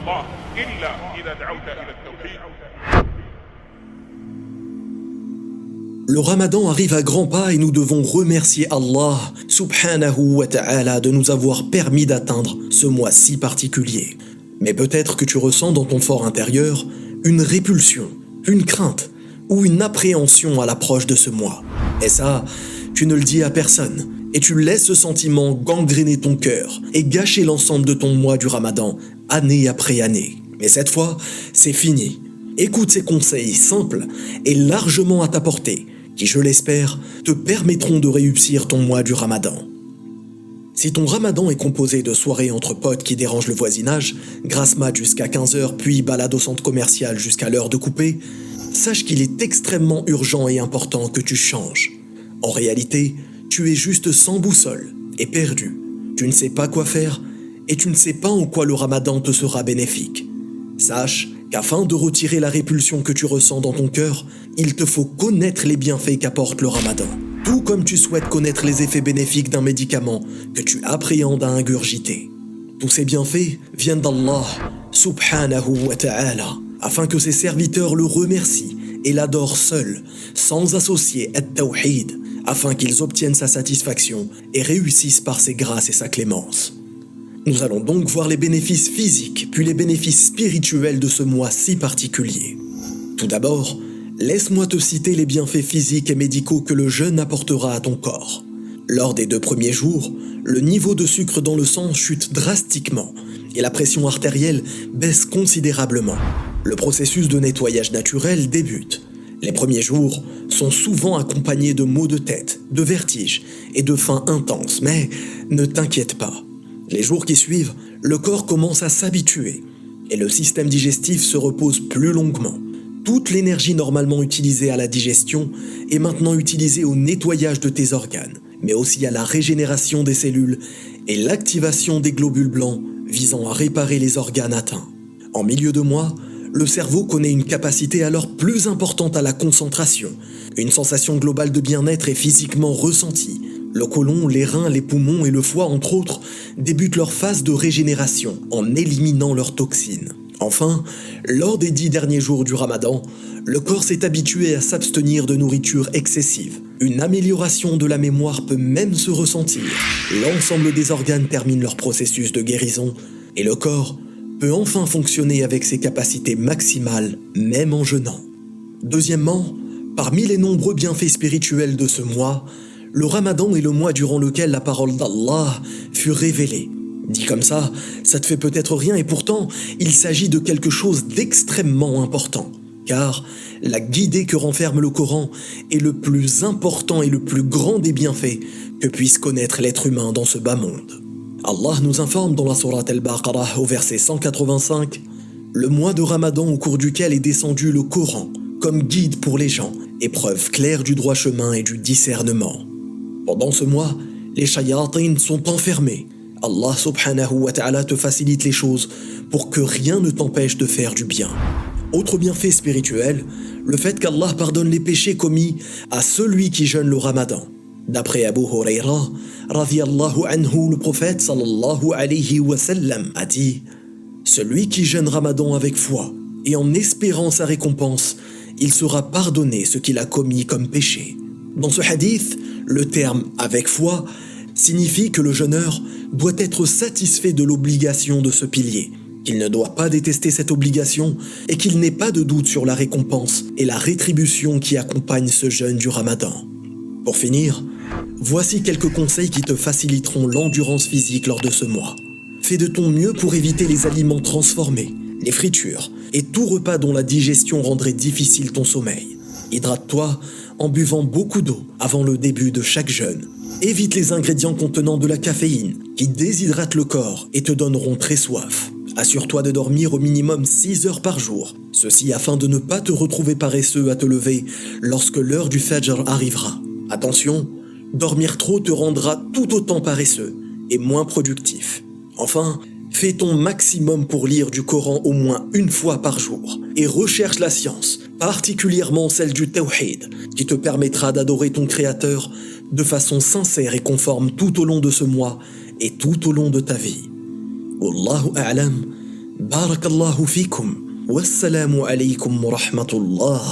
الله إلا إذا دعوت إلى التوحيد. Le Ramadan arrive à grands pas et nous devons remercier Allah subhanahu wa ta'ala de nous avoir permis d'atteindre ce mois si particulier. Mais peut-être que tu ressens dans ton fort intérieur une répulsion, une crainte ou une appréhension à l'approche de ce mois. Et ça, tu ne le dis à personne. Et tu laisses ce sentiment gangréner ton cœur et gâcher l'ensemble de ton mois du Ramadan, année après année. Mais cette fois, c'est fini. Écoute ces conseils simples et largement à ta portée, qui, je l'espère, te permettront de réussir ton mois du Ramadan. Si ton Ramadan est composé de soirées entre potes qui dérangent le voisinage, grasse mat jusqu'à 15h puis balade au centre commercial jusqu'à l'heure de couper, sache qu'il est extrêmement urgent et important que tu changes. En réalité, tu es juste sans boussole et perdu. Tu ne sais pas quoi faire et tu ne sais pas en quoi le Ramadan te sera bénéfique. Sache qu'afin de retirer la répulsion que tu ressens dans ton cœur, il te faut connaître les bienfaits qu'apporte le Ramadan. Tout comme tu souhaites connaître les effets bénéfiques d'un médicament que tu appréhendes à ingurgiter. Tous ces bienfaits viennent d'Allah subhanahu wa ta'ala, afin que ses serviteurs le remercient et l'adorent seul, sans associer at-tawhid, afin qu'ils obtiennent sa satisfaction et réussissent par ses grâces et sa clémence. Nous allons donc voir les bénéfices physiques, puis les bénéfices spirituels de ce mois si particulier. Tout d'abord, laisse-moi te citer les bienfaits physiques et médicaux que le jeûne apportera à ton corps. Lors des 2 premiers jours, le niveau de sucre dans le sang chute drastiquement et la pression artérielle baisse considérablement. Le processus de nettoyage naturel débute. Les premiers jours sont souvent accompagnés de maux de tête, de vertiges et de faim intense, mais ne t'inquiète pas. Les jours qui suivent, le corps commence à s'habituer et le système digestif se repose plus longuement. Toute l'énergie normalement utilisée à la digestion est maintenant utilisée au nettoyage de tes organes, mais aussi à la régénération des cellules et l'activation des globules blancs visant à réparer les organes atteints. En milieu de mois, le cerveau connaît une capacité alors plus importante à la concentration. Une sensation globale de bien-être est physiquement ressentie. Le côlon, les reins, les poumons et le foie, entre autres, débutent leur phase de régénération en éliminant leurs toxines. Enfin, lors des 10 derniers jours du Ramadan, le corps s'est habitué à s'abstenir de nourriture excessive. Une amélioration de la mémoire peut même se ressentir. L'ensemble des organes terminent leur processus de guérison et le corps peut enfin fonctionner avec ses capacités maximales, même en jeûnant. Deuxièmement, parmi les nombreux bienfaits spirituels de ce mois, le Ramadan est le mois durant lequel la parole d'Allah fut révélée. Dit comme ça te fait peut-être rien et pourtant, il s'agit de quelque chose d'extrêmement important. Car la guidée que renferme le Coran est le plus important et le plus grand des bienfaits que puisse connaître l'être humain dans ce bas monde. Allah nous informe dans la sourate Al-Baqarah au verset 185, « Le mois de Ramadan au cours duquel est descendu le Coran, comme guide pour les gens, et preuve claire du droit chemin et du discernement. » Pendant ce mois, les shayatines sont enfermés. Allah subhanahu wa ta'ala te facilite les choses pour que rien ne t'empêche de faire du bien. Autre bienfait spirituel, le fait qu'Allah pardonne les péchés commis à celui qui jeûne le Ramadan. D'après Abu Huraira, radiyallahu anhu, le prophète sallallahu alayhi wa sallam a dit « Celui qui jeûne Ramadan avec foi et en espérant sa récompense, il sera pardonné ce qu'il a commis comme péché. » Dans ce hadith, le terme « avec foi » signifie que le jeûneur doit être satisfait de l'obligation de ce pilier, qu'il ne doit pas détester cette obligation et qu'il n'ait pas de doute sur la récompense et la rétribution qui accompagnent ce jeûne du Ramadan. Pour finir, voici quelques conseils qui te faciliteront l'endurance physique lors de ce mois. Fais de ton mieux pour éviter les aliments transformés, les fritures et tout repas dont la digestion rendrait difficile ton sommeil. Hydrate-toi en buvant beaucoup d'eau avant le début de chaque jeûne. Évite les ingrédients contenant de la caféine qui déshydratent le corps et te donneront très soif. Assure-toi de dormir au minimum 6 heures par jour. Ceci afin de ne pas te retrouver paresseux à te lever lorsque l'heure du Fajr arrivera. Attention, dormir trop te rendra tout autant paresseux et moins productif. Enfin, fais ton maximum pour lire du Coran au moins une fois par jour et recherche la science, particulièrement celle du Tawhid, qui te permettra d'adorer ton Créateur de façon sincère et conforme tout au long de ce mois et tout au long de ta vie. Wallahu a'lam, بارك الله فيكم والسلام عليكم ورحمة الله.